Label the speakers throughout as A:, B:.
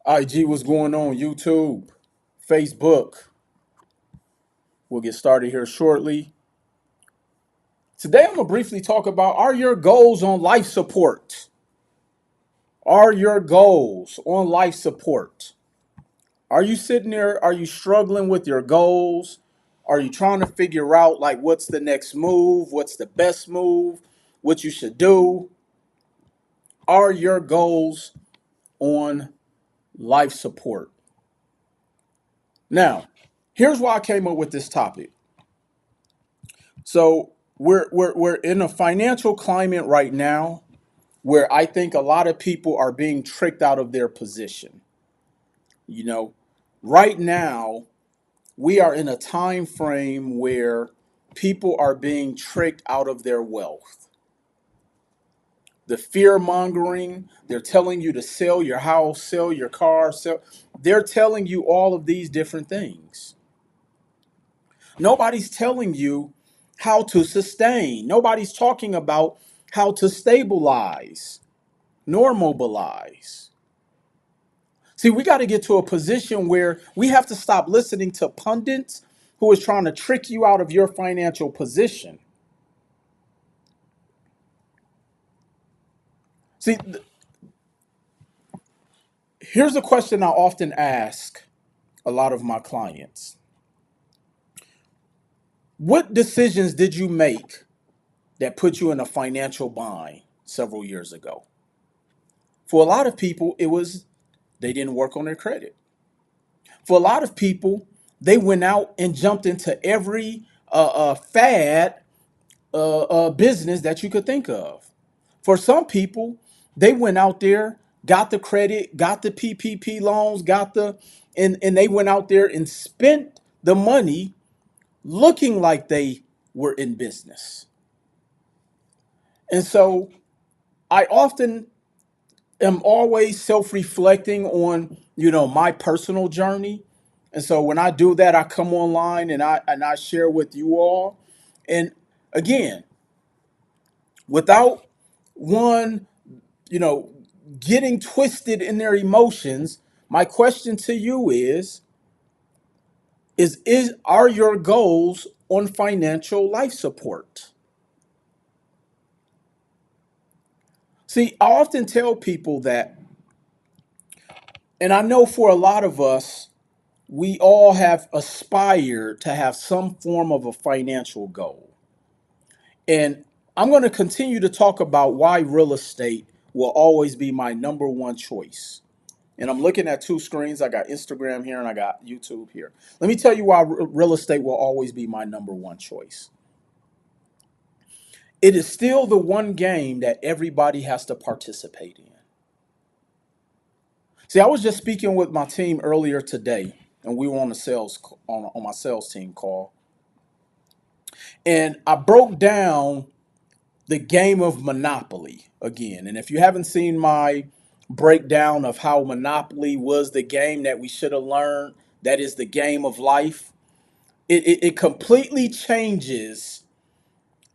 A: IG, what's going on? YouTube, Facebook. We'll get started here shortly. Today, I'm going to briefly talk about, are your goals on life support? Are your goals on life support? Are you sitting there? Are you struggling with your goals? Are you trying to figure out, like, what's the next move? What's the best move? What you should do? Are your goals on life support? Now, here's why I came up with this topic. So we're in a financial climate right now where I think a lot of people are being tricked out of their position. You know, right now we are in a time frame where people are being tricked out of their wealth. The fear mongering, they're telling you to sell your house, sell your car, sell. They're telling you all of these different things. Nobody's telling you how to sustain. Nobody's talking about how to stabilize nor mobilize. See, we got to get to a position where we have to stop listening to pundits who is trying to trick you out of your financial position. See, here's a question I often ask a lot of my clients. What decisions did you make that put you in a financial bind several years ago? For a lot of people, it was they didn't work on their credit. For a lot of people, they went out and jumped into every fad business that you could think of. For some people, they went out there, got the credit, got the PPP loans, and they went out there and spent the money looking like they were in business. And so I often am always self-reflecting on, my personal journey. And so when I do that, I come online and I share with you all. And again, without one, you know, getting twisted in their emotions, my question to you is are your goals on financial life support? See, I often tell people that, and I know for a lot of us, we all have aspired to have some form of a financial goal. And I'm going to continue to talk about why real estate will always be my number one choice. And I'm looking at two screens. I got Instagram here and I got YouTube here. Let me tell you why real estate will always be my number one choice. It is still the one game that everybody has to participate in. See, I was just speaking with my team earlier today, and we were on the on my sales team call, and I broke down the game of Monopoly again. And if you haven't seen my breakdown of how Monopoly was the game that we should have learned, that is the game of life, it completely changes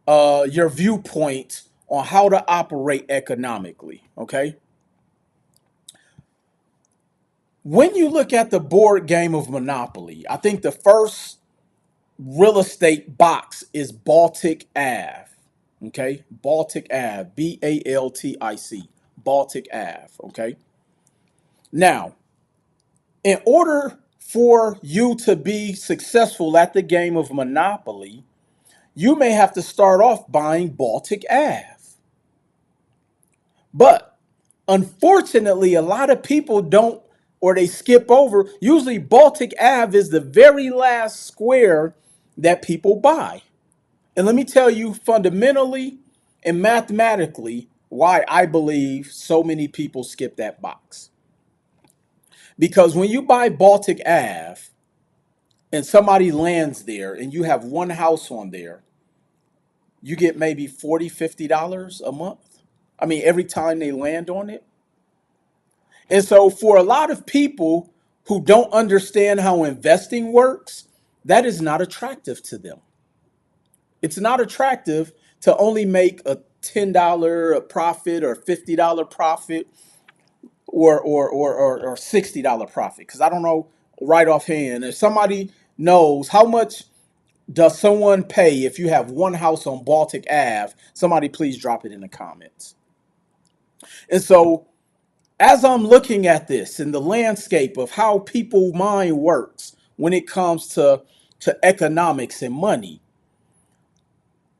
A: your viewpoint on how to operate economically. Okay. When you look at the board game of Monopoly, I think the first real estate box is Baltic Ave. Okay, Baltic Ave, Baltic, Baltic Ave. Okay, now in order for you to be successful at the game of Monopoly, you may have to start off buying Baltic Ave. But unfortunately, a lot of people don't, or they skip over. Usually, Baltic Ave is the very last square that people buy. And let me tell you fundamentally and mathematically why I believe so many people skip that box. Because when you buy Baltic Ave and somebody lands there and you have one house on there, you get maybe $40, $50 a month. I mean, every time they land on it. And so for a lot of people who don't understand how investing works, that is not attractive to them. It's not attractive to only make a $10 profit or $50 profit. or $60 profit? Because I don't know right offhand. If somebody knows how much does someone pay if you have one house on Baltic Ave, somebody please drop it in the comments. And so as I'm looking at this in the landscape of how people mind works when it comes to economics and money,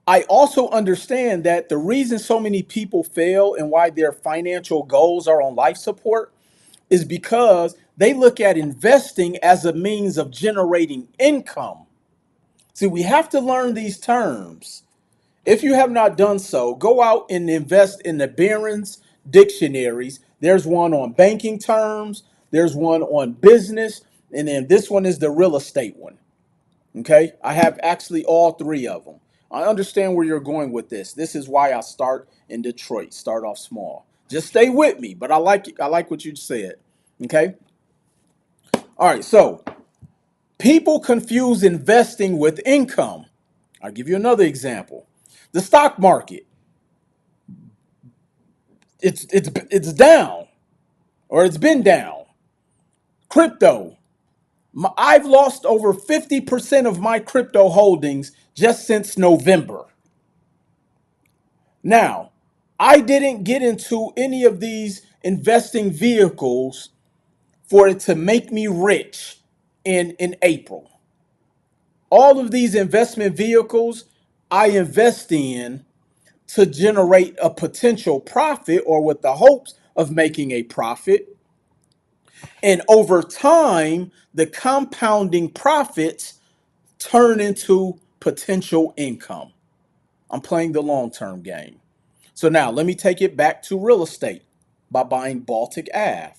A: I also understand that the reason so many people fail and why their financial goals are on life support is because they look at investing as a means of generating income. See, we have to learn these terms. If you have not done so, go out and invest in the Barron's dictionaries. There's one on banking terms, there's one on business, and then this one is the real estate one. Okay, I have actually all three of them. I understand where you're going with this. This is why I start in Detroit. Start off small. Just stay with me, but I like what you said. Okay. All right. So people confuse investing with income. I'll give you another example. The stock market. It's down, or it's been down. Crypto. I've lost over 50% of my crypto holdings just since November. Now, I didn't get into any of these investing vehicles for it to make me rich in April. All of these investment vehicles I invest in to generate a potential profit or with the hopes of making a profit. And over time, the compounding profits turn into potential income. I'm playing the long term game. So now let me take it back to real estate by buying Baltic Ave.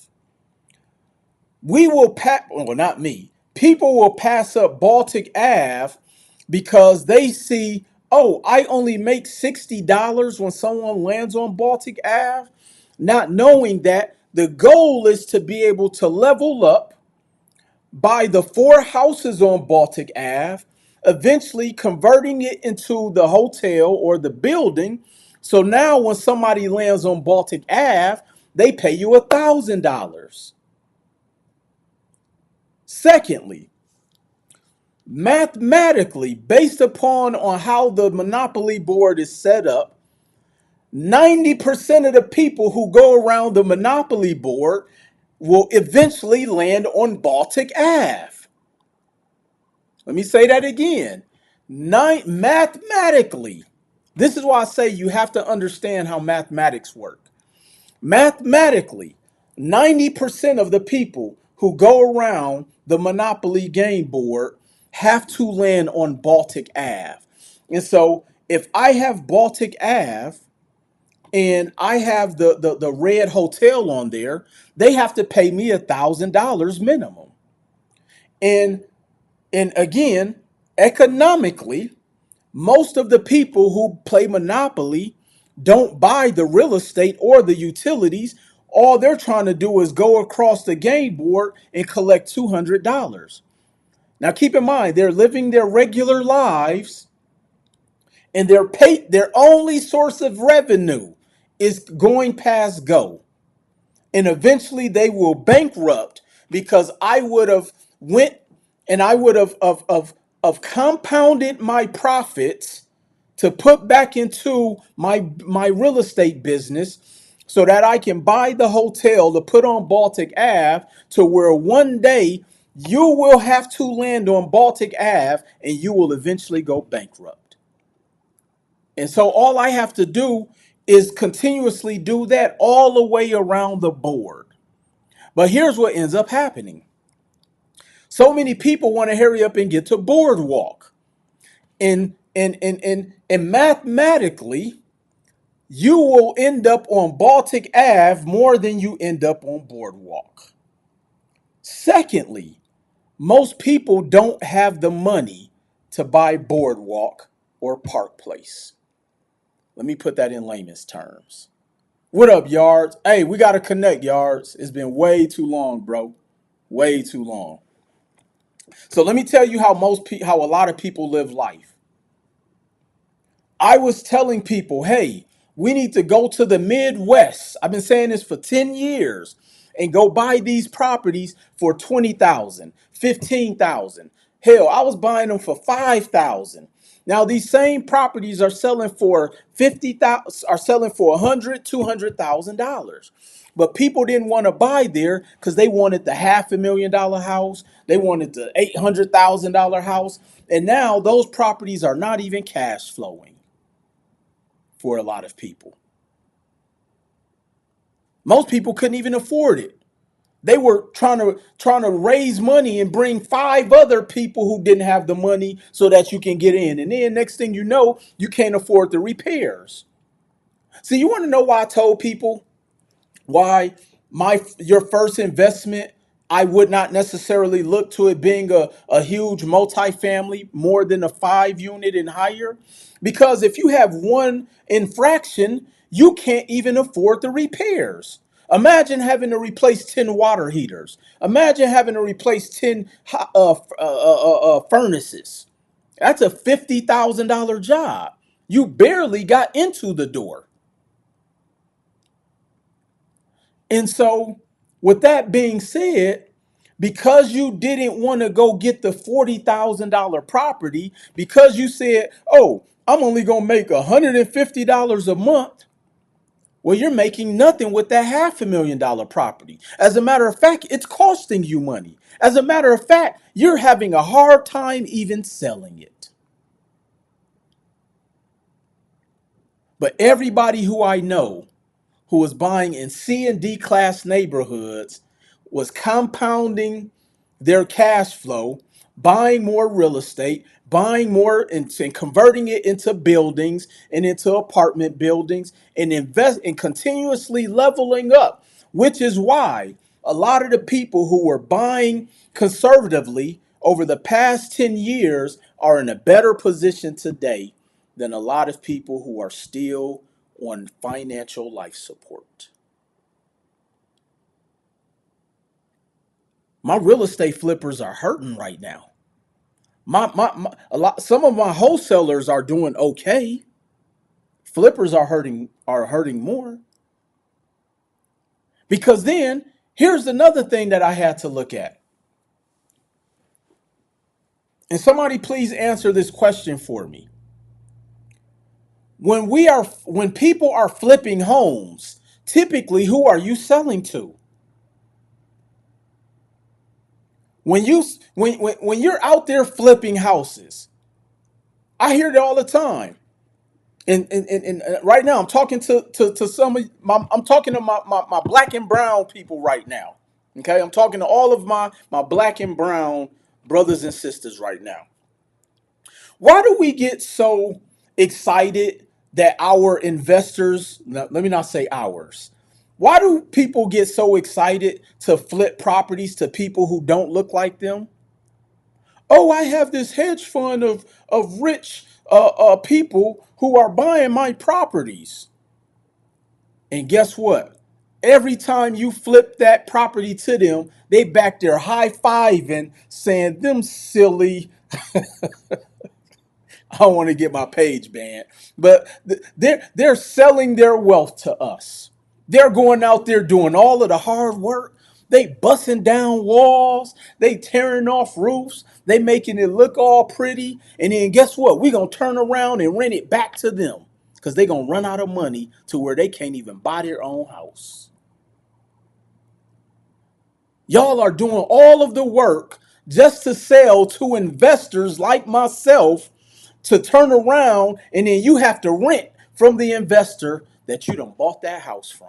A: We will pass, well, not me. People will pass up Baltic Ave because they see, oh, I only make $60 when someone lands on Baltic Ave, not knowing that the goal is to be able to level up, buy the four houses on Baltic Ave, eventually converting it into the hotel or the building. So now when somebody lands on Baltic Ave, they pay you $1,000. Secondly, mathematically, based upon on how the monopoly board is set up, 90% of the people who go around the monopoly board will eventually land on Baltic Ave. Let me say that again. Mathematically, this is why I say you have to understand how mathematics work. Mathematically, 90% of the people who go around the Monopoly game board have to land on Baltic Ave. And so if I have Baltic Ave and I have the red hotel on there, they have to pay me $1,000 minimum. And and again, economically, most of the people who play Monopoly don't buy the real estate or the utilities. All they're trying to do is go across the game board and collect $200. Now, keep in mind, they're living their regular lives, and their only source of revenue is going past go. And eventually they will bankrupt because I would have went and I would have compounded my profits to put back into my real estate business so that I can buy the hotel to put on Baltic Ave, to where one day you will have to land on Baltic Ave and you will eventually go bankrupt. And so all I have to do is continuously do that all the way around the board. But here's what ends up happening. So many people want to hurry up and get to boardwalk. And mathematically, you will end up on Baltic Ave more than you end up on boardwalk. Secondly, most people don't have the money to buy boardwalk or Park Place. Let me put that in layman's terms. What up, Yards? Hey, we got to connect, Yards. It's been way too long, bro. Way too long. So let me tell you how a lot of people live life. I was telling people, hey, we need to go to the Midwest. I've been saying this for 10 years. and go buy these properties for 20,000, 15,000. Hell, I was buying them for 5,000. Now these same properties are selling for 50,000, are selling for 100, $200,000. But people didn't want to buy there because they wanted the $500,000 house. They wanted the $800,000 house. And now those properties are not even cash flowing for a lot of people. Most people couldn't even afford it. They were trying to raise money and bring five other people who didn't have the money so that you can get in. And then next thing you know, you can't afford the repairs. See, you want to know why I told people why your first investment, I would not necessarily look to it being a huge multifamily, more than a 5 unit and higher. Because if you have one infraction, you can't even afford the repairs. Imagine having to replace 10 water heaters. Imagine having to replace 10 furnaces. That's a $50,000 job. You barely got into the door. And so, with that being said, because you didn't want to go get the $40,000 property, because you said, oh, I'm only going to make $150 a month. Well, you're making nothing with that $500,000 property. As a matter of fact, it's costing you money. As a matter of fact, you're having a hard time even selling it. But everybody who I know who was buying in C and D class neighborhoods was compounding their cash flow, buying more real estate, buying more and converting it into buildings and into apartment buildings, and invest and continuously leveling up, which is why a lot of the people who were buying conservatively over the past 10 years are in a better position today than a lot of people who are still on financial life support. My real estate flippers are hurting right now. Some of my wholesalers are doing okay. Flippers are hurting more. Because then here's another thing that I had to look at. And somebody please answer this question for me. When people are flipping homes, typically who are you selling to? When you're out there flipping houses, I hear it all the time. And right now I'm talking to some of I'm talking to my black and brown people right now. Okay, I'm talking to all of my black and brown brothers and sisters right now. Why do we get so excited that our investors, let me not say ours, why do people get so excited to flip properties to people who don't look like them? Oh, I have this hedge fund of rich people who are buying my properties. And guess what? Every time you flip that property to them, they back there high fiving, saying, them silly. I don't want to get my page banned, but they're selling their wealth to us. They're going out there doing all of the hard work. They busting down walls. They tearing off roofs. They making it look all pretty. And then guess what? We're going to turn around and rent it back to them because they're going to run out of money to where they can't even buy their own house. Y'all are doing all of the work just to sell to investors like myself to turn around, and then you have to rent from the investor that you done bought that house from.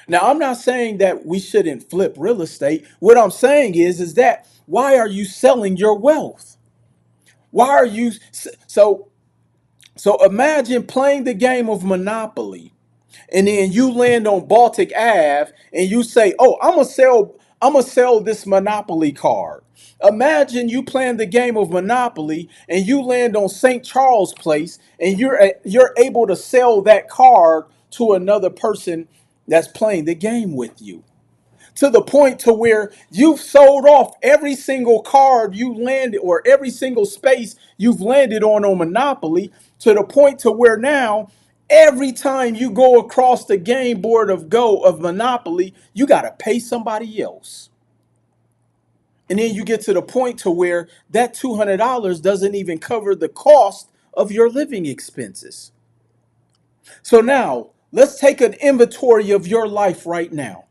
A: Now, I'm not saying that we shouldn't flip real estate. What I'm saying is that why are you selling your wealth? Why are you so imagine playing the game of Monopoly, and then you land on Baltic Ave and you say, "Oh, I'm gonna sell this Monopoly card." Imagine you playing the game of Monopoly and you land on St. Charles Place and you're able to sell that card to another person that's playing the game with you. To the point to where you've sold off every single card you landed or every single space you've landed on Monopoly, to the point to where now Every time you go across the game board of Go of Monopoly, you got to pay somebody else. And then you get to the point to where that $200 doesn't even cover the cost of your living expenses. So now let's take an inventory of your life right now.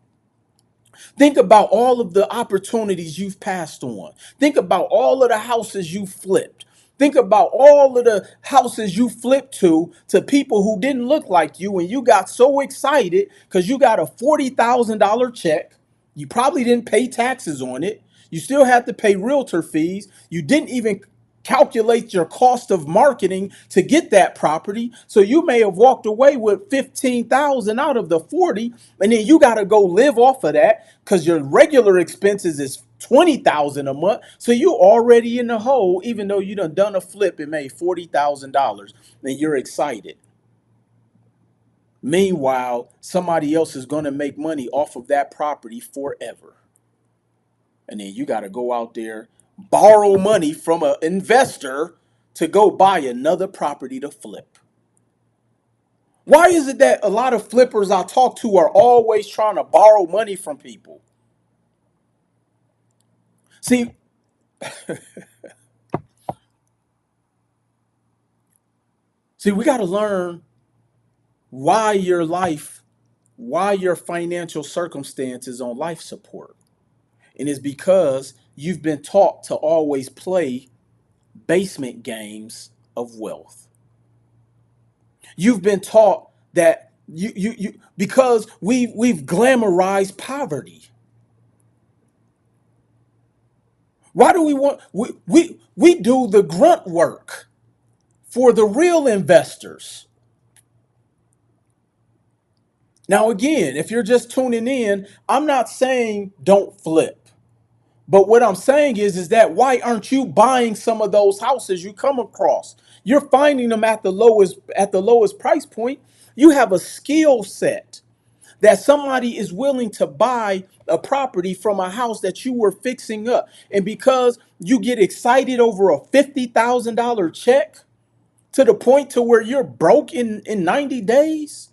A: Think about all of the opportunities you've passed on. Think about all of the houses you flipped. Think about all of the houses you flipped to people who didn't look like you, and you got so excited because you got a $40,000 check. You probably didn't pay taxes on it. You still had to pay realtor fees. You didn't even calculate your cost of marketing to get that property. So you may have walked away with 15,000 out of the 40, and then you got to go live off of that because your regular expenses is 20,000 a month. So you already in the hole, even though you done a flip and made $40,000, and you're excited. Meanwhile, somebody else is going to make money off of that property forever. And then you got to go out there, borrow money from an investor to go buy another property to flip. Why is it that a lot of flippers I talk to are always trying to borrow money from people? See, we got to learn why your life, why your financial circumstance is on life support. And it's because you've been taught to always play basement games of wealth. You've been taught that you because we've glamorized poverty. Why do we want we do the grunt work for the real investors? Now again, if you're just tuning in, I'm not saying don't flip. But what I'm saying is that why aren't you buying some of those houses you come across? You're finding them at the lowest price point. You have a skill set that somebody is willing to buy a property from a house that you were fixing up. And because you get excited over a $50,000 check to the point to where you're broke in 90 days,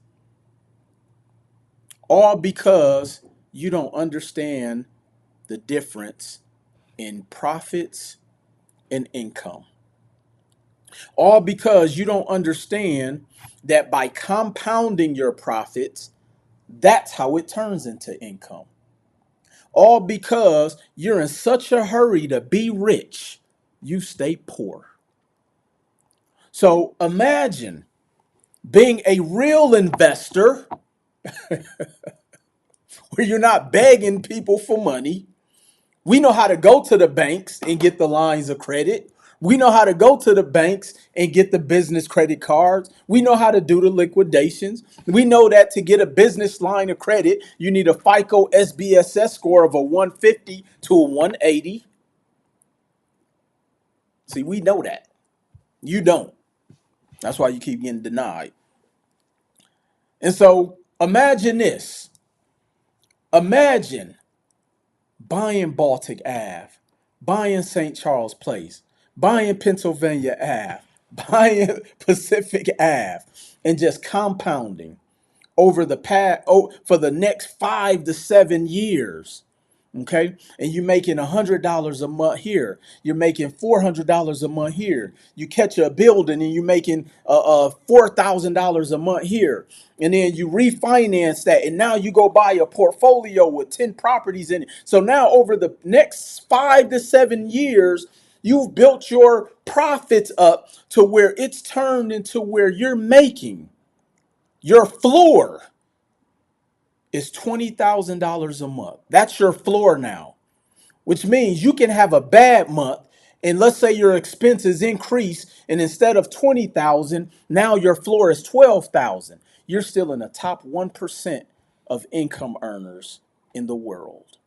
A: all because you don't understand the difference in profits and income. All because you don't understand that by compounding your profits, that's how it turns into income. All because you're in such a hurry to be rich, you stay poor. So imagine being a real investor where you're not begging people for money. We know how to go to the banks and get the lines of credit. We know how to go to the banks and get the business credit cards. We know how to do the liquidations. We know that to get a business line of credit, you need a FICO SBSS score of a 150 to a 180. See, we know that. You don't. That's why you keep getting denied. And so imagine this. Imagine buying Baltic Ave, buying St. Charles Place, buying Pennsylvania Ave, buying Pacific Ave, and just compounding over the past for the next 5 to 7 years. Okay, and you're making $100 a month here. You're making $400 a month here. You catch a building and you're making $4,000 a month here, and then you refinance that, and now you go buy a portfolio with 10 properties in it. So now over the next 5 to 7 years, you've built your profits up to where it's turned into where you're making your floor is $20,000 a month. That's your floor now, which means you can have a bad month, and let's say your expenses increase, and instead of 20,000, now your floor is 12,000. You're still in the top 1% of income earners in the world,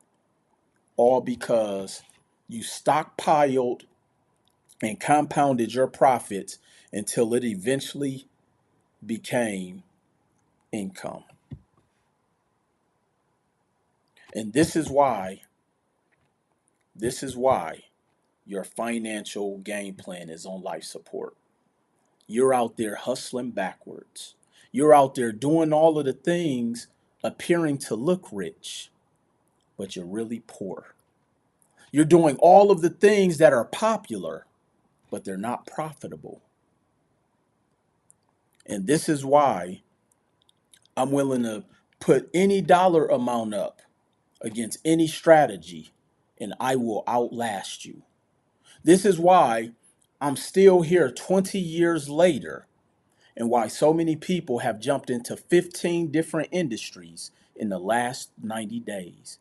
A: all because you stockpiled and compounded your profits until it eventually became income. And this is why your financial game plan is on life support. You're out there hustling backwards. You're out there doing all of the things appearing to look rich, but you're really poor. You're doing all of the things that are popular, but they're not profitable. And this is why I'm willing to put any dollar amount up against any strategy, and I will outlast you. This is why I'm still here 20 years later, and why so many people have jumped into 15 different industries in the last 90 days.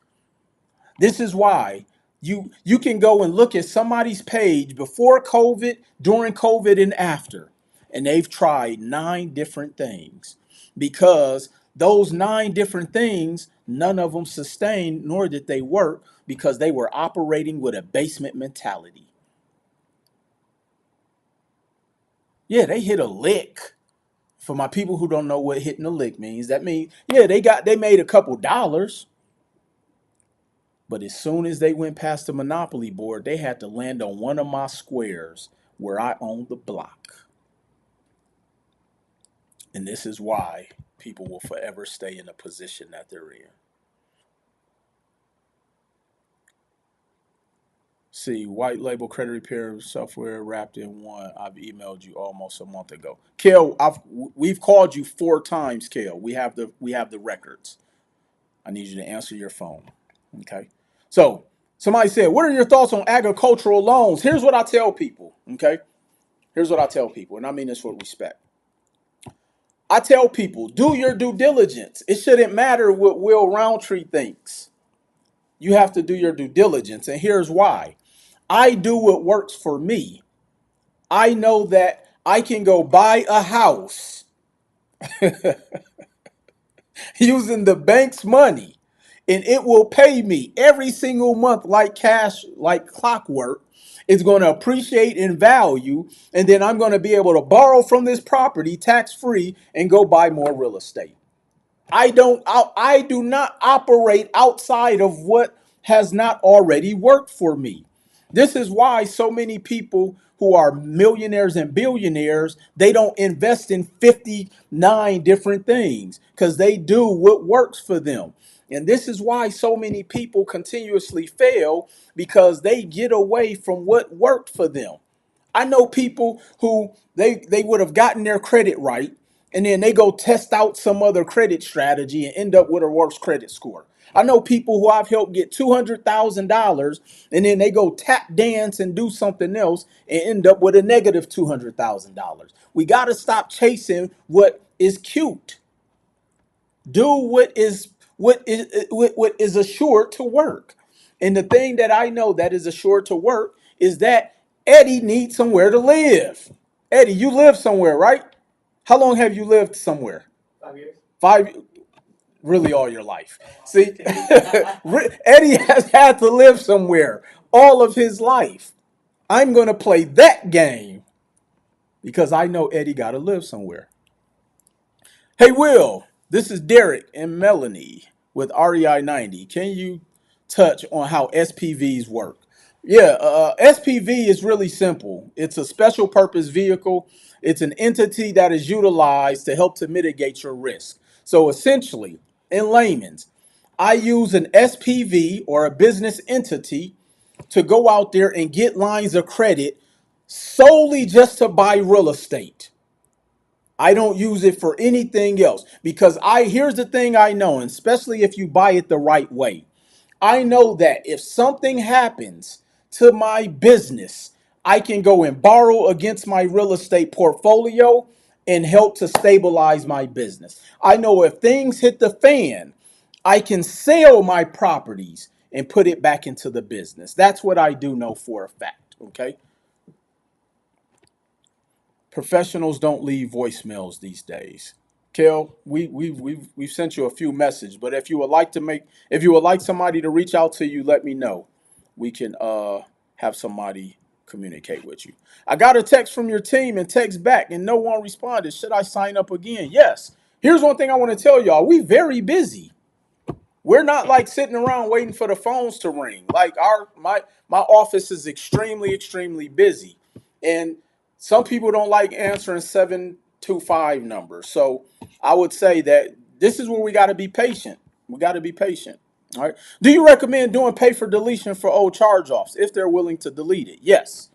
A: This is why you can go and look at somebody's page before COVID, during COVID, and after, and they've tried 9 different things, because those 9 different things, none of them sustained, nor did they work, because they were operating with a basement mentality. Yeah, they hit a lick. For my people who don't know what hitting a lick means, that means, yeah, they made a couple dollars. But as soon as they went past the Monopoly board, they had to land on one of my squares where I own the block. And this is why people will forever stay in the position that they're in. See, white label credit repair software wrapped in one. I've emailed you almost a month ago. Kale, we've called you 4 times, Kale. We have the records. I need you to answer your phone. Okay. So somebody said, what are your thoughts on agricultural loans? Here's what I tell people. Okay. Here's what I tell people, and I mean this with respect. I tell people, do your due diligence. It shouldn't matter what Will Roundtree thinks. You have to do your due diligence. And here's why. I do what works for me. I know that I can go buy a house using the bank's money, and it will pay me every single month like cash, like clockwork. It's going to appreciate in value, and then I'm going to be able to borrow from this property tax free and go buy more real estate. I do not operate outside of what has not already worked for me. This is why so many people who are millionaires and billionaires, they don't invest in 59 different things, because they do what works for them. And this is why so many people continuously fail, because they get away from what worked for them. I know people who they would have gotten their credit right, and then they go test out some other credit strategy and end up with a worse credit score. I know people who I've helped get $200,000, and then they go tap dance and do something else and end up with a negative $200,000. We got to stop chasing what is cute. Do what is assured to work. And the thing that I know that is assured to work is that Eddie needs somewhere to live. Eddie, you live somewhere, right? How long have you lived somewhere?
B: 5 years.
A: Five, really all your life. See, Eddie has had to live somewhere all of his life. I'm going to play that game because I know Eddie got to live somewhere. Hey, Will, this is Derek and Melanie with REI 90. Can you touch on how SPVs work? Yeah, SPV is really simple. It's a special purpose vehicle. It's an entity that is utilized to help to mitigate your risk. So essentially, in layman's, I use an SPV or a business entity to go out there and get lines of credit solely just to buy real estate. I don't use it for anything else, because here's the thing I know, and especially if you buy it the right way. I know that if something happens to my business, I can go and borrow against my real estate portfolio and help to stabilize my business. I know if things hit the fan, I can sell my properties and put it back into the business. That's what I do know for a fact, okay? Professionals don't leave voicemails these days. Kel, we've sent you a few messages, but if you would like somebody to reach out to you, let me know. We can have somebody communicate with you. I got a text from your team and text back, and no one responded. Should I sign up again? Yes. Here's one thing I want to tell y'all: we very busy. We're not like sitting around waiting for the phones to ring. Like my office is extremely busy, and some people don't like answering 25 numbers. So I would say that this is where we got to be patient. We got to be patient. All right. Do you recommend doing pay for deletion for old charge offs if they're willing to delete it? Yes.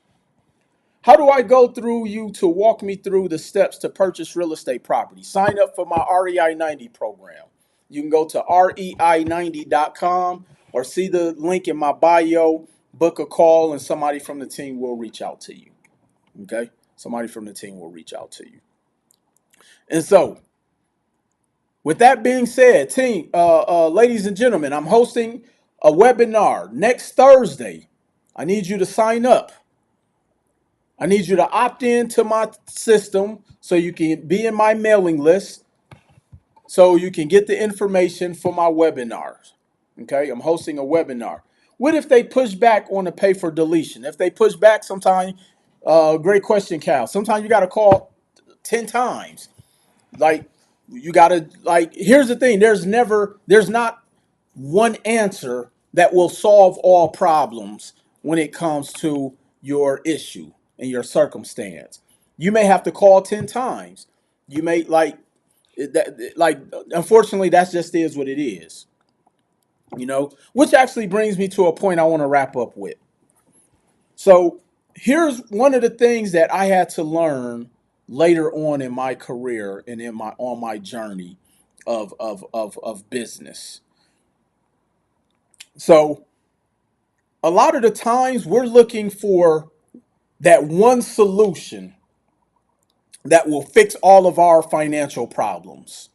A: How do I go through you to walk me through the steps to purchase real estate property? Sign up for my REI 90 program. You can go to rei90.com or see the link in my bio, book a call, and somebody from the team will reach out to you. Okay? Somebody from the team will reach out to you. And so, with that being said, team, ladies and gentlemen, I'm hosting a webinar next Thursday. I need you to sign up. I need you to opt into my system so you can be in my mailing list so you can get the information for my webinars. Okay, I'm hosting a webinar. What if they push back on the pay for deletion? If they push back, sometimes, great question, Cal. Sometimes you got to call 10 times. Like, you got to, like, here's the thing. There's not one answer that will solve all problems when it comes to your issue and your circumstance. You may have to call 10 times. You may unfortunately, that's just is what it is, which actually brings me to a point I want to wrap up with. So here's one of the things that I had to learn later on in my career and on my journey of business. So a lot of the times we're looking for that one solution that will fix all of our financial problems.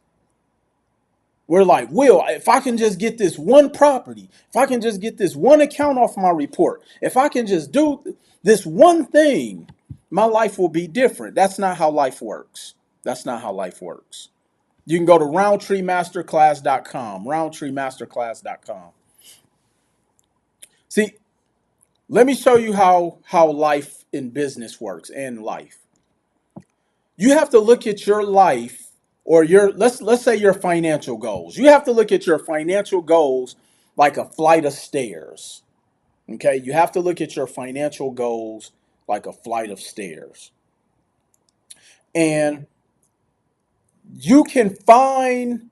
A: We're like, Will, if I can just get this one property, if I can just get this one account off my report, if I can just do this one thing, my life will be different. That's not how life works. That's not how life works. You can go to roundtreemasterclass.com, roundtreemasterclass.com. See, let me show you how life in business works and life. You have to look at your life or let's say your financial goals. You have to look at your financial goals like a flight of stairs. Okay? You have to look at your financial goals like a flight of stairs. And you can find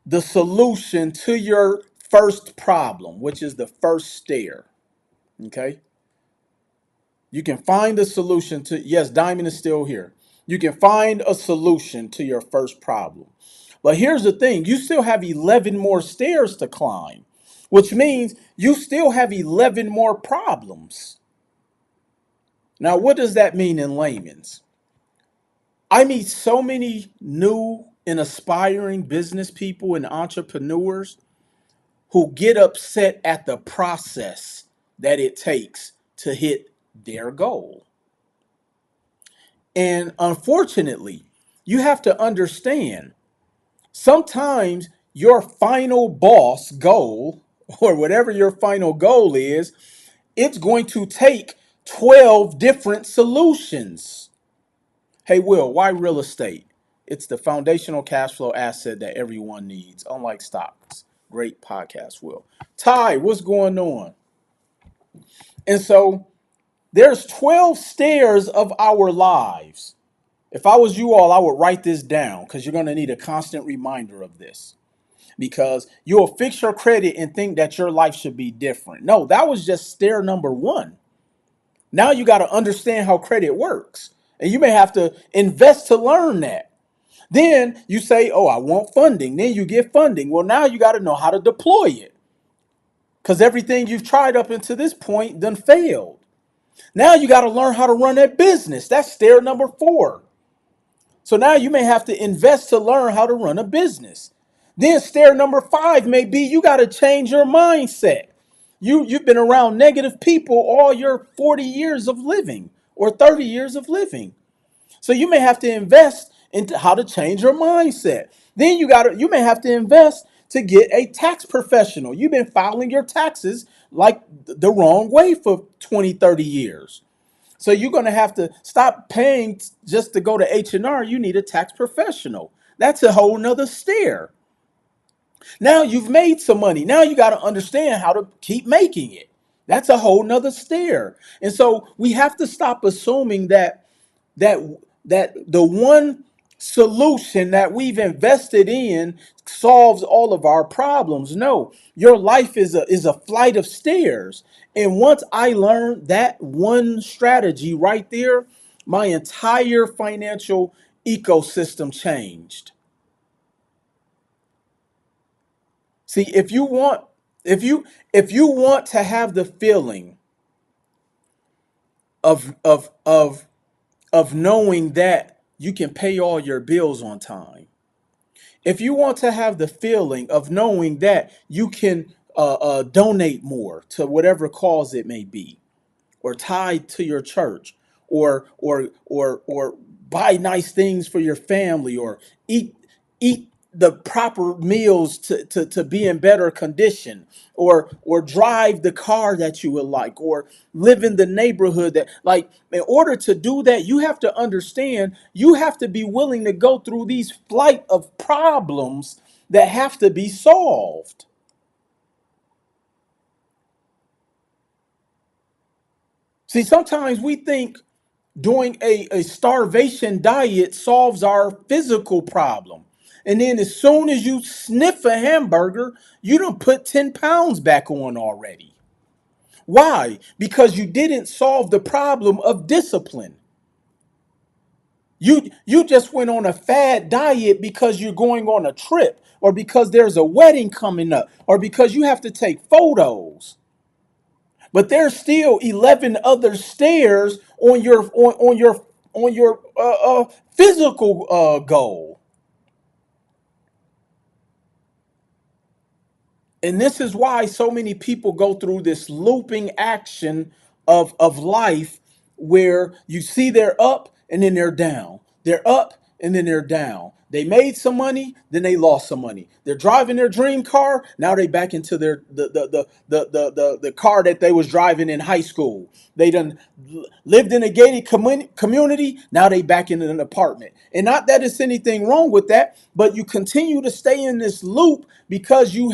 A: the solution to your first problem, which is the first stair. Okay? You can find a solution to, yes, Diamond is still here. You can find a solution to your first problem. But here's the thing, you still have 11 more stairs to climb, which means you still have 11 more problems. Now, what does that mean in layman's? I meet so many new and aspiring business people and entrepreneurs who get upset at the process that it takes to hit their goal. And unfortunately, you have to understand sometimes your final boss goal, or whatever your final goal is, it's going to take 12 different solutions. Hey, Will, why real estate? It's the foundational cash flow asset that everyone needs, unlike stocks. Great podcast, Will. Ty, what's going on? And so there's 12 stairs of our lives. If I was you all, I would write this down because you're going to need a constant reminder of this. Because you'll fix your credit and think that your life should be different. No, that was just stair number one. Now you got to understand how credit works. And you may have to invest to learn that. Then you say, oh, I want funding. Then you get funding. Well, now you got to know how to deploy it. Because everything you've tried up until this point done failed. Now you got to learn how to run that business. That's stair number 4. So now you may have to invest to learn how to run a business. Then stair number 5 may be you got to change your mindset. You've been around negative people all your 40 years of living or 30 years of living. So you may have to invest into how to change your mindset. Then you may have to invest to get a tax professional. You've been filing your taxes like the wrong way for 20, 30 years. So you're going to have to stop paying just to go to H&R. You need a tax professional. That's a whole nother stair. Now you've made some money. Now you got to understand how to keep making it. That's a whole nother stair. And so we have to stop assuming that that the one solution that we've invested in solves all of our problems. No, your life is a flight of stairs. And once I learned that one strategy right there, my entire financial ecosystem changed. See, if you if you want to have the feeling of of of of knowing that you can pay all your bills on time, if you want to have the feeling of knowing that you can donate more to whatever cause it may be, or tied to your church, or buy nice things for your family, or eat eat the proper meals to be in better condition, or drive the car that you would like, or live in the neighborhood that, like, in order to do that, you have to understand, you have to be willing to go through these flight of problems that have to be solved. See, sometimes we think doing a starvation diet solves our physical problem. And then as soon as you sniff a hamburger, you done put 10 pounds back on already. Why? Because you didn't solve the problem of discipline. You just went on a fad diet because you're going on a trip, or because there's a wedding coming up, or because you have to take photos. But there's still 11 other stairs on your physical goal. And this is why so many people go through this looping action of life, where you see they're up and then they're down. They're up and then they're down. They made some money, then they lost some money. They're driving their dream car, now they back into their the car that they was driving in high school. They done lived in a gated community, now they back in an apartment. And not that it's anything wrong with that, but you continue to stay in this loop because you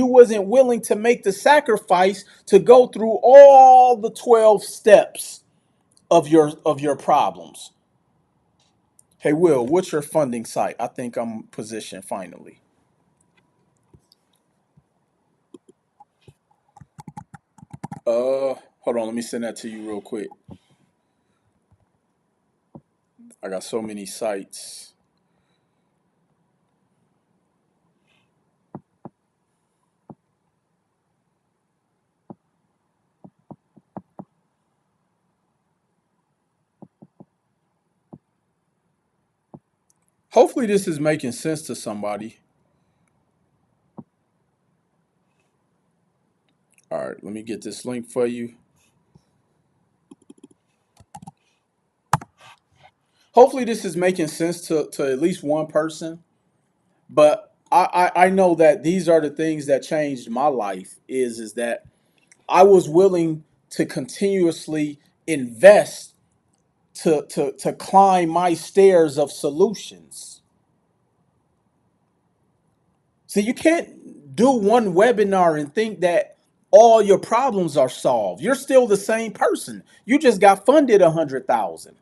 A: wasn't willing to make the sacrifice to go through all the 12 steps of your problems. Hey Will, what's your funding site? I think I'm positioned finally. Hold on, let me send that to you real quick. I got so many sites. Hopefully this is making sense to somebody. All right, let me get this link for you. Hopefully this is making sense to at least one person. But I know that these are the things that changed my life, is that I was willing to continuously invest to climb my stairs of solutions. See, you can't do one webinar and think that all your problems are solved. You're still the same person. You just got funded 100,000.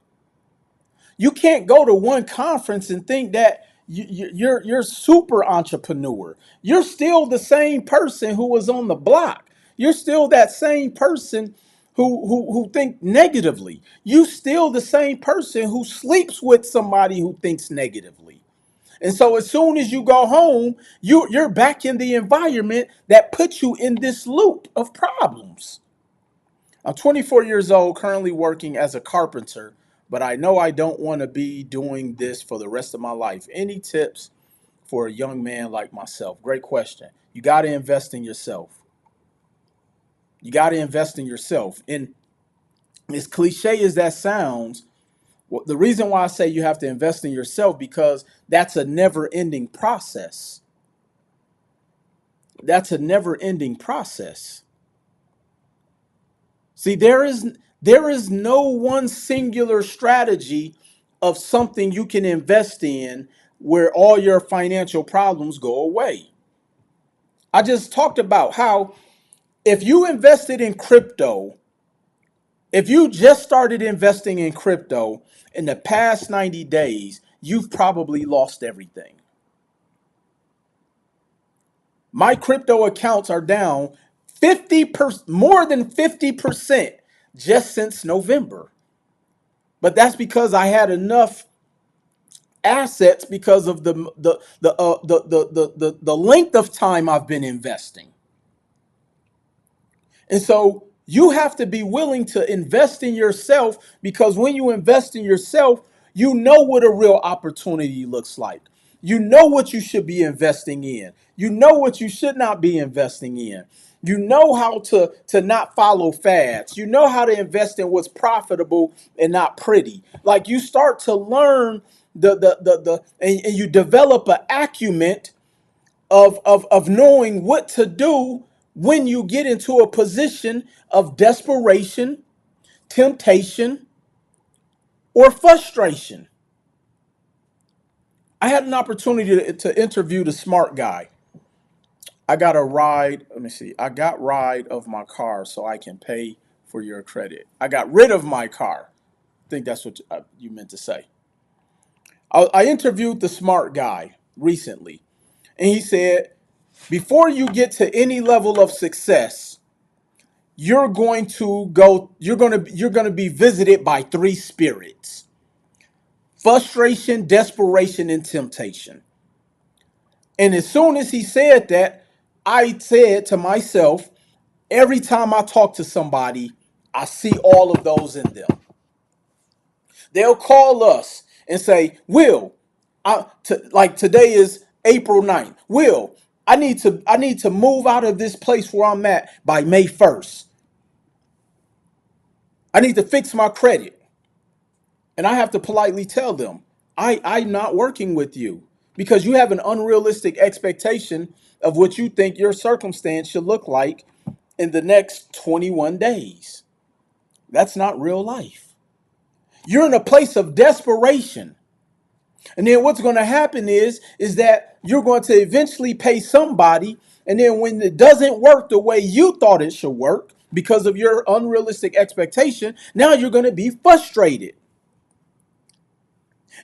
A: You can't go to one conference and think that you're super entrepreneur. You're still the same person who was on the block. You're still that same person who think negatively. You still the same person who sleeps with somebody who thinks negatively. And so as soon as you go home, you're back in the environment that puts you in this loop of problems. I'm 24 years old, currently working as a carpenter, but I know I don't want to be doing this for the rest of my life. Any tips for a young man like myself? Great question. You got to invest in yourself. You got to invest in yourself. And as cliche as that sounds, the reason why I say you have to invest in yourself, because that's a never-ending process. That's a never-ending process. See, there is no one singular strategy of something you can invest in where all your financial problems go away. I just talked about how if you invested in crypto, If you just started investing in crypto in the past 90 days, you've probably lost everything. My crypto accounts are down 50%, more than 50% just since November. But that's because I had enough assets because of the length of time I've been investing. And so you have to be willing to invest in yourself, because when you invest in yourself, you know what a real opportunity looks like. You know what you should be investing in. You know what you should not be investing in. You know how to not follow fads. You know how to invest in what's profitable and not pretty. Like, you start to learn and you develop an acumen of knowing what to do when you get into a position of desperation, temptation, or frustration. I had an opportunity to interview the smart guy. I got a ride. Let me see. I got ride of my car so I can pay for your credit. I got rid of my car. I think that's what you meant to say. I interviewed the smart guy recently, and he said, before you get to any level of success, you're going to be visited by three spirits: frustration, desperation, and temptation. And as soon as he said that, I said to myself, every time I talk to somebody, I see all of those in them. They'll call us and say, Will, like today is April 9th. Will, I need to move out of this place where I'm at by May 1st. I need to fix my credit. And I have to politely tell them, I'm not working with you, because you have an unrealistic expectation of what you think your circumstance should look like in the next 21 days. That's not real life. You're in a place of desperation. And then what's going to happen is that you're going to eventually pay somebody. And then when it doesn't work the way you thought it should work because of your unrealistic expectation, now you're going to be frustrated.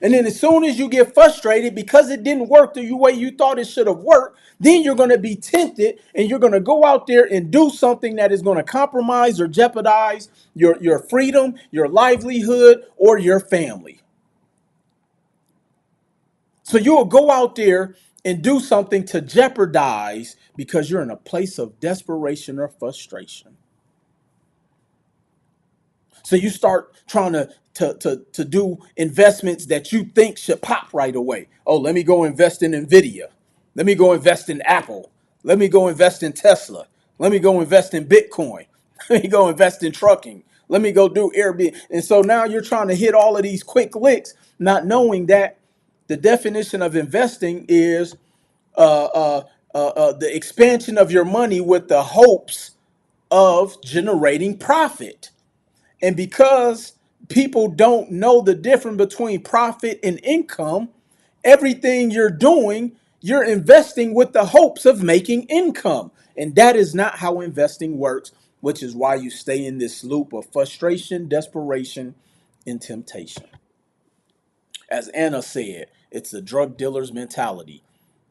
A: And then as soon as you get frustrated because it didn't work the way you thought it should have worked, then you're going to be tempted and you're going to go out there and do something that is going to compromise or jeopardize your freedom, your livelihood, or your family. So you'll go out there and do something to jeopardize because you're in a place of desperation or frustration. So you start trying to do investments that you think should pop right away. Oh, let me go invest in Nvidia. Let me go invest in Apple. Let me go invest in Tesla. Let me go invest in Bitcoin. Let me go invest in trucking. Let me go do Airbnb. And so now you're trying to hit all of these quick licks, not knowing that the definition of investing is the expansion of your money with the hopes of generating profit. And because people don't know the difference between profit and income, everything you're doing, you're investing with the hopes of making income. And that is not how investing works, which is why you stay in this loop of frustration, desperation, and temptation. As Anna said, it's a drug dealer's mentality.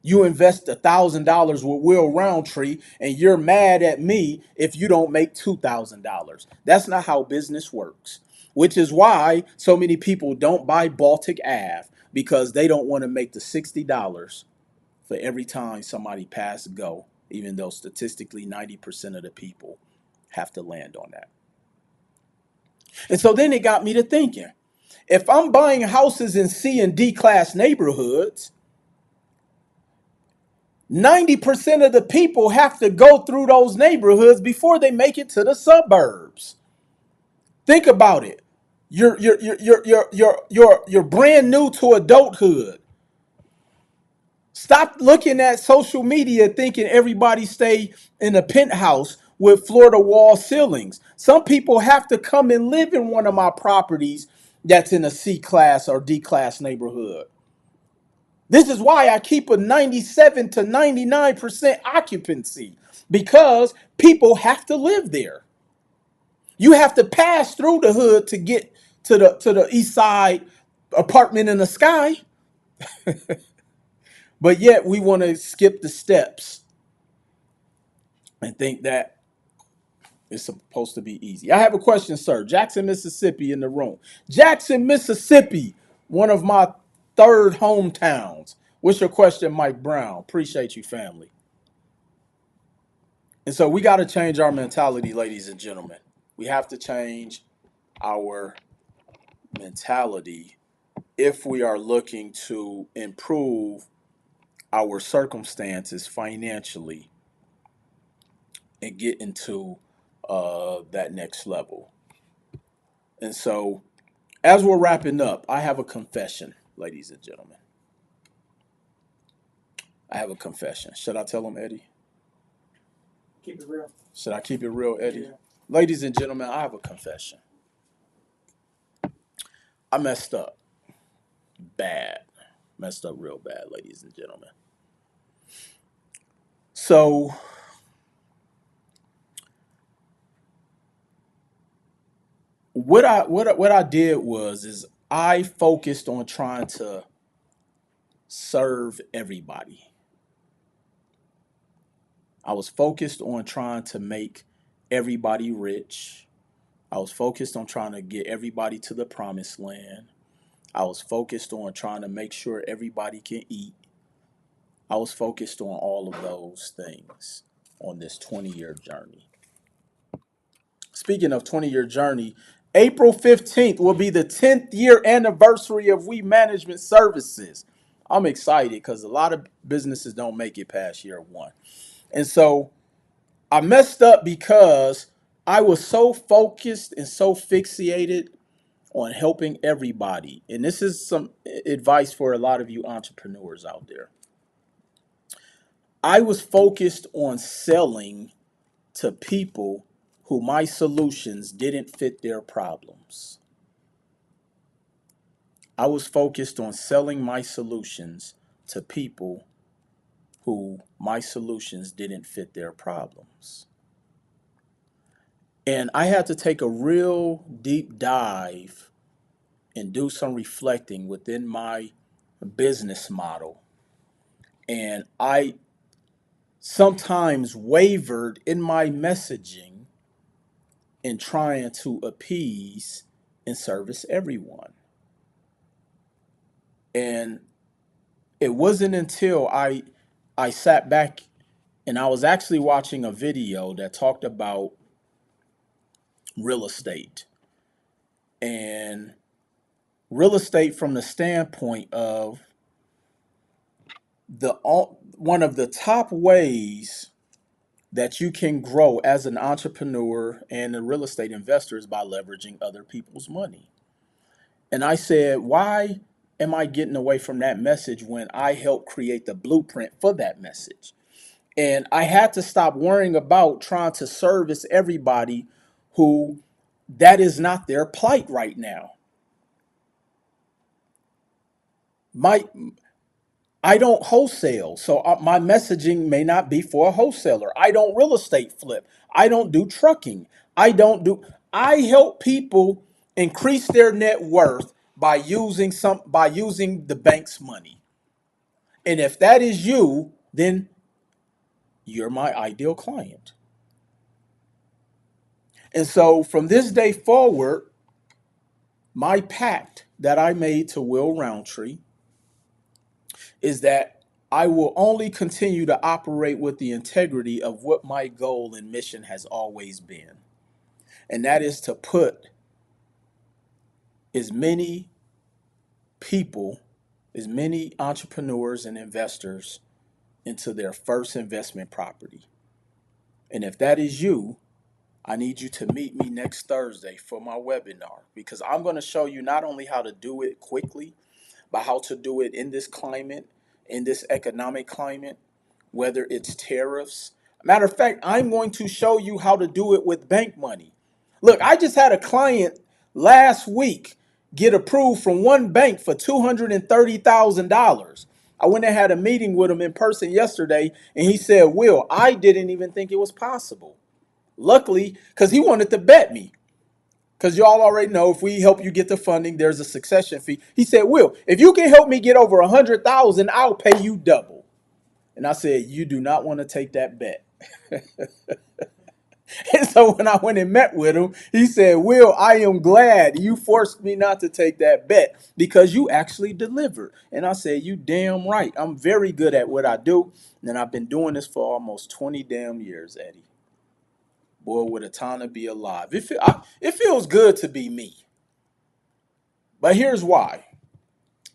A: You invest $1,000 with Will Roundtree, and you're mad at me if you don't make $2,000. That's not how business works. Which is why so many people don't buy Baltic Ave, because they don't want to make the $60 for every time somebody pass go, even though statistically 90% of the people have to land on that. And so then it got me to thinking, if I'm buying houses in C and D class neighborhoods, 90% of the people have to go through those neighborhoods before they make it to the suburbs. Think about it. You're brand new to adulthood. Stop looking at social media thinking everybody stay in a penthouse with floor to wall ceilings. Some people have to come and live in one of my properties that's in a C class or D class neighborhood. This is why I keep a 97 to 99% occupancy, because people have to live there. You have to pass through the hood to get to the east side apartment in the sky. But yet we want to skip the steps and think that it's supposed to be easy. I have a question, sir. Jackson, Mississippi in the room. Jackson, Mississippi, one of my third hometowns. What's your question, Mike Brown? Appreciate you, family. And so we got to change our mentality, ladies and gentlemen. We have to change our mentality if we are looking to improve our circumstances financially and get into that next level. And so, as we're wrapping up, I have a confession, ladies and gentlemen. I have a confession. Should I tell them, Eddie?
B: Keep it real.
A: Should I keep it real, Eddie?
B: Yeah.
A: Ladies and gentlemen, I have a confession. I messed up bad. Messed up real bad, ladies and gentlemen. So, what I did was is I focused on trying to serve everybody. I was focused on trying to make everybody rich. I was focused on trying to get everybody to the promised land. I was focused on trying to make sure everybody can eat. I was focused on all of those things on this 20-year journey. Speaking of 20-year journey, April 15th will be the 10th year anniversary of We Management Services. I'm excited because a lot of businesses don't make it past year one. And so I messed up because I was so focused and so fixated on helping everybody. And this is some advice for a lot of you entrepreneurs out there. I was focused on selling to people who my solutions didn't fit their problems. I was focused on selling my solutions to people who my solutions didn't fit their problems. And I had to take a real deep dive and do some reflecting within my business model. And I sometimes wavered in my messaging in trying to appease and service everyone. And it wasn't until I sat back and I was actually watching a video that talked about real estate and real estate from the standpoint of the one of the top ways that you can grow as an entrepreneur and a real estate investor is by leveraging other people's money. And I said, why am I getting away from that message when I helped create the blueprint for that message? And I had to stop worrying about trying to service everybody who that is not their plight right now. My I don't wholesale, so my messaging may not be for a wholesaler. I don't real estate flip. I don't do trucking. I don't do. I help people increase their net worth by using the bank's money. And if that is you, then you're my ideal client. And so from this day forward, my pact that I made to Will Roundtree is that I will only continue to operate with the integrity of what my goal and mission has always been. And that is to put as many people, as many entrepreneurs and investors into their first investment property. And if that is you, I need you to meet me next Thursday for my webinar because I'm going to show you not only how to do it quickly, but how to do it in this climate, in this economic climate, whether it's tariffs. Matter of fact, I'm going to show you how to do it with bank money. Look, I just had a client last week get approved from one bank for $230,000. I went and had a meeting with him in person yesterday, and he said, Will, I didn't even think it was possible. Luckily, because he wanted to bet me. Because y'all already know if we help you get the funding, there's a succession fee. He said, Will, if you can help me get over 100,000, I'll pay you double. And I said, you do not want to take that bet. And so when I went and met with him, he said, Will, I am glad you forced me not to take that bet because you actually delivered. And I said, you damn right. I'm very good at what I do. And I've been doing this for almost 20 damn years, Eddie. Boy, what a time to be alive. It feels good to be me. But here's why.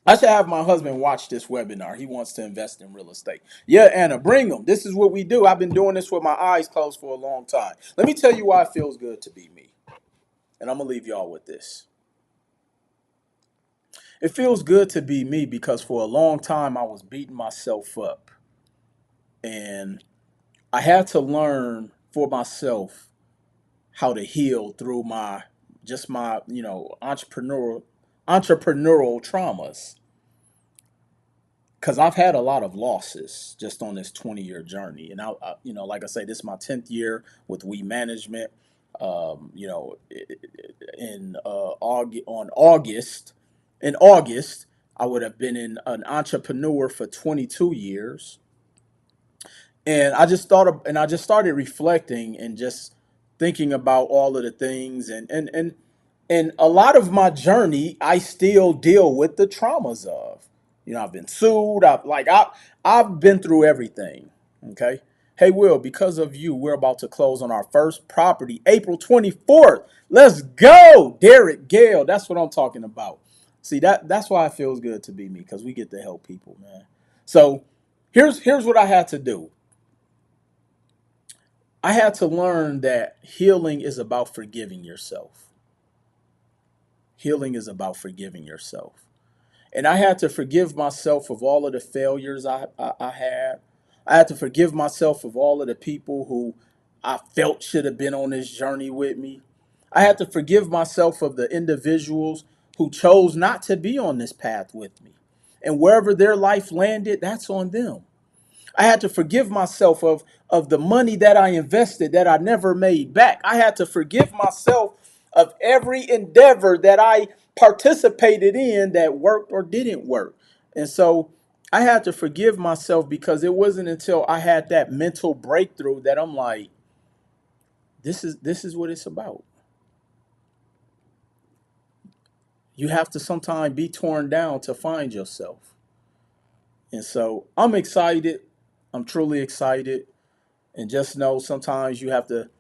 A: I should have my husband watch this webinar. He wants to invest in real estate. Yeah, Anna, bring him. This is what we do. I've been doing this with my eyes closed for a long time. Let me tell you why it feels good to be me. And I'm going to leave y'all with this. It feels good to be me because for a long time I was beating myself up. And I had to learn for myself how to heal through my entrepreneurial traumas. Because I've had a lot of losses just on this 20-year journey, and like I say, this is my 10th year with We Management. In August, I would have been an entrepreneur for 22 years, and I just started reflecting and just thinking about all of the things and a lot of my journey I still deal with the traumas of. I've been sued. I've been through everything. Okay. Hey Will, because of you, we're about to close on our first property April 24th. Let's go, Derek Gale. That's what I'm talking about. See, that's why it feels good to be me, because we get to help people, man. So here's what I had to do. I had to learn that healing is about forgiving yourself. Healing is about forgiving yourself. And I had to forgive myself of all of the failures I had. I had to forgive myself of all of the people who I felt should have been on this journey with me. I had to forgive myself of the individuals who chose not to be on this path with me. And wherever their life landed, that's on them. I had to forgive myself of the money that I invested that I never made back. I had to forgive myself of every endeavor that I participated in that worked or didn't work. And so I had to forgive myself because it wasn't until I had that mental breakthrough that I'm like, this is what it's about. You have to sometimes be torn down to find yourself. And so I'm excited. I'm truly excited. And just know sometimes you have to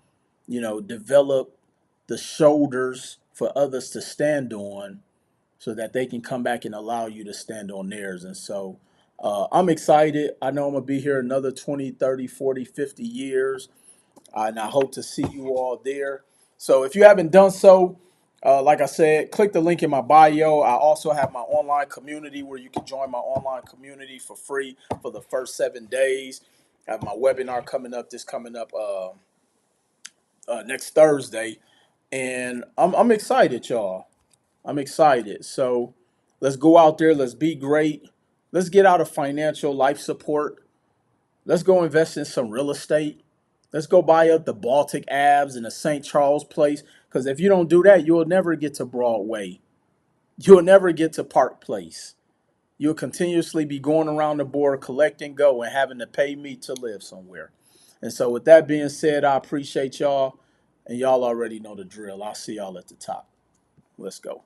A: develop the shoulders for others to stand on so that they can come back and allow you to stand on theirs. And so I'm excited. I know I'm going to be here another 20, 30, 40, 50 years. And I hope to see you all there. So if you haven't done so, like I said, click the link in my bio. I also have my online community where you can join my online community for free for the first 7 days. I have my webinar coming up next Thursday, and I'm excited, y'all. I'm excited. So let's go out there. Let's be great. Let's get out of financial life support. Let's go invest in some real estate. Let's go buy up the Baltic Abs and the St. Charles Place. Because if you don't do that, you'll never get to Broadway. You'll never get to Park Place. You'll continuously be going around the board, collecting go, and having to pay me to live somewhere. And so, with that being said, I appreciate y'all. And y'all already know the drill. I'll see y'all at the top. Let's go.